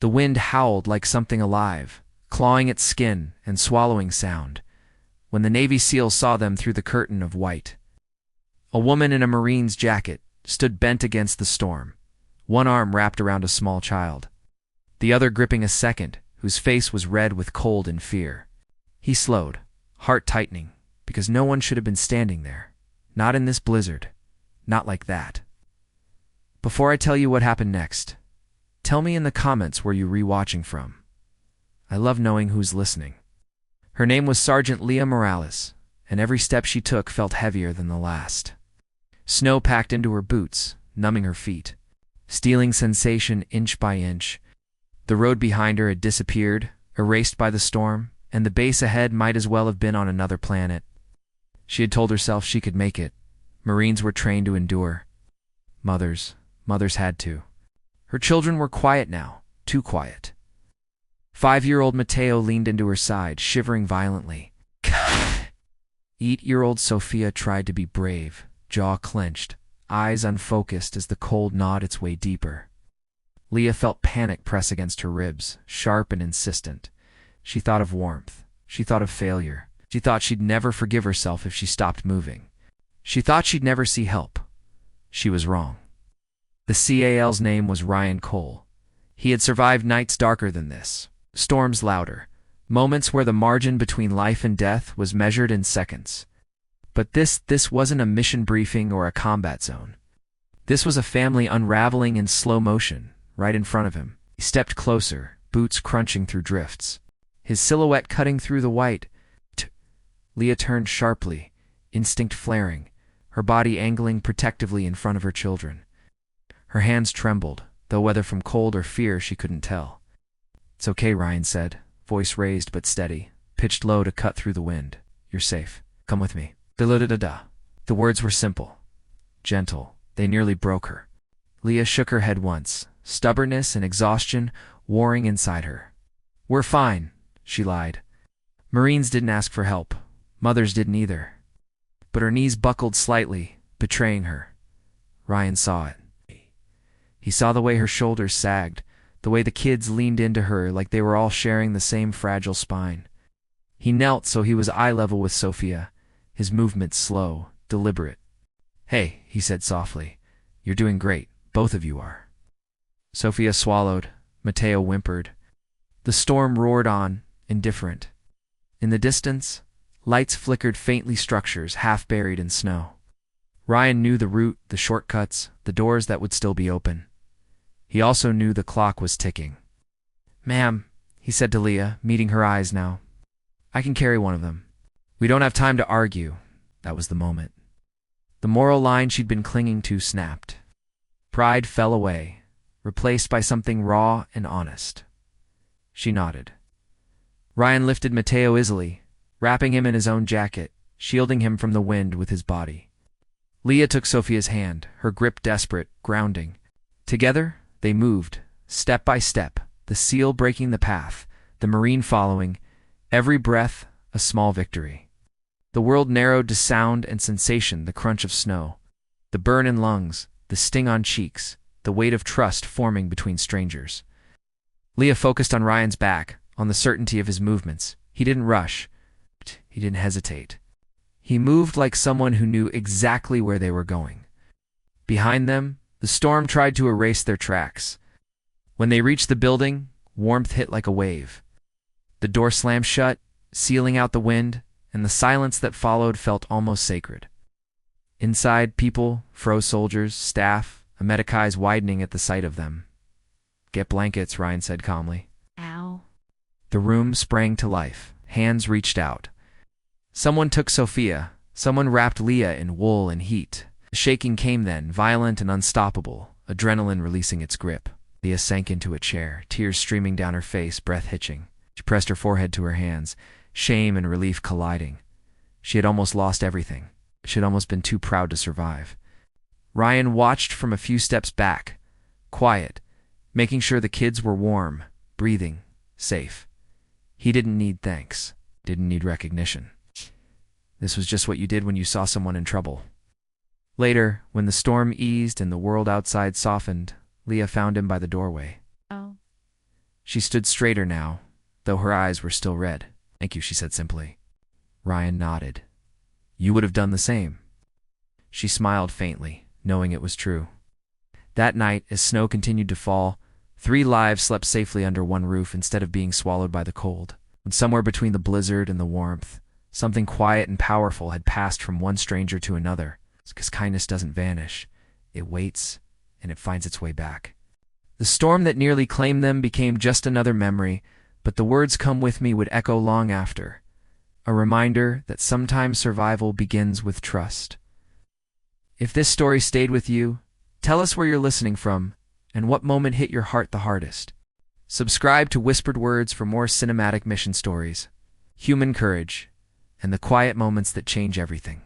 The wind howled like something alive, clawing at skin and swallowing sound, when the Navy SEALs saw them through the curtain of white. A woman in a Marine's jacket stood bent against the storm, one arm wrapped around a small child, the other gripping a second, whose face was red with cold and fear. He slowed, heart tightening, because no one should have been standing there. Not in this blizzard. Not like that. Before I tell you what happened next, tell me in the comments where you're rewatching from. I love knowing who's listening. Her name was Sergeant Leah Morales, and every step she took felt heavier than the last. Snow packed into her boots, numbing her feet, stealing sensation inch by inch. The road behind her had disappeared, erased by the storm, and the base ahead might as well have been on another planet. She had told herself she could make it. Marines were trained to endure. Mothers had to. Her children were quiet now, too quiet. 5-year-old Mateo leaned into her side, shivering violently. 8-year-old Sofia tried to be brave, jaw clenched, eyes unfocused as the cold gnawed its way deeper. Leah felt panic press against her ribs, sharp and insistent. She thought of warmth. She thought of failure. She thought she'd never forgive herself if she stopped moving. She thought she'd never see help. She was wrong. The CAL's name was Ryan Cole. He had survived nights darker than this, storms louder, moments where the margin between life and death was measured in seconds. But this wasn't a mission briefing or a combat zone. This was a family unraveling in slow motion, right in front of him. He stepped closer, boots crunching through drifts, his silhouette cutting through the white. Leah turned sharply, instinct flaring, her body angling protectively in front of her children. Her hands trembled, though whether from cold or fear she couldn't tell. "It's okay," Ryan said, voice raised but steady, pitched low to cut through the wind. "You're safe. Come with me." Da-da-da-da. The words were simple, gentle. They nearly broke her. Leah shook her head once, stubbornness and exhaustion warring inside her. "We're fine," she lied. Marines didn't ask for help. Mothers didn't either. But her knees buckled slightly, betraying her. Ryan saw it. He saw the way her shoulders sagged, the way the kids leaned into her like they were all sharing the same fragile spine. He knelt so he was eye level with Sofia, his movements slow, deliberate. "Hey," he said softly, "you're doing great. Both of you are." Sofia swallowed. Mateo whimpered. The storm roared on, indifferent. In the distance, lights flickered faintly, structures half buried in snow. Ryan knew the route, the shortcuts, the doors that would still be open. He also knew the clock was ticking. "Ma'am," he said to Leah, meeting her eyes now, "I can carry one of them. We don't have time to argue." That was the moment. The moral line she'd been clinging to snapped. Pride fell away, replaced by something raw and honest. She nodded. Ryan lifted Mateo easily, wrapping him in his own jacket, shielding him from the wind with his body. Leah took Sofia's hand, her grip desperate, grounding. Together, they moved, step by step, the SEAL breaking the path, the Marine following, every breath a small victory. The world narrowed to sound and sensation, the crunch of snow, the burn in lungs, the sting on cheeks, the weight of trust forming between strangers. Leah focused on Ryan's back, on the certainty of his movements. He didn't rush. He didn't hesitate. He moved like someone who knew exactly where they were going. Behind them, the storm tried to erase their tracks. When they reached the building, warmth hit like a wave. The door slammed shut, sealing out the wind, and the silence that followed felt almost sacred. Inside, people, froze soldiers, staff, America's eyes widening at the sight of them. "Get blankets," Ryan said calmly. Ow. The room sprang to life. Hands reached out. Someone took Sofia. Someone wrapped Leah in wool and heat. The shaking came then, violent and unstoppable, adrenaline releasing its grip. Leah sank into a chair, tears streaming down her face, breath hitching. She pressed her forehead to her hands, shame and relief colliding. She had almost lost everything. She had almost been too proud to survive. Ryan watched from a few steps back, quiet, making sure the kids were warm, breathing, safe. He didn't need thanks, didn't need recognition. This was just what you did when you saw someone in trouble. Later, when the storm eased and the world outside softened, Leah found him by the doorway. Oh. She stood straighter now, though her eyes were still red. "Thank you," she said simply. Ryan nodded. "You would have done the same." She smiled faintly, knowing it was true. That night, as snow continued to fall, 3 lives slept safely under one roof instead of being swallowed by the cold. And somewhere between the blizzard and the warmth, something quiet and powerful had passed from one stranger to another. Because kindness doesn't vanish. It waits, and it finds its way back. The storm that nearly claimed them became just another memory, but the words "come with me" would echo long after. A reminder that sometimes survival begins with trust. If this story stayed with you, tell us where you're listening from and what moment hit your heart the hardest. Subscribe to Whispered Words for more cinematic mission stories, human courage, and the quiet moments that change everything.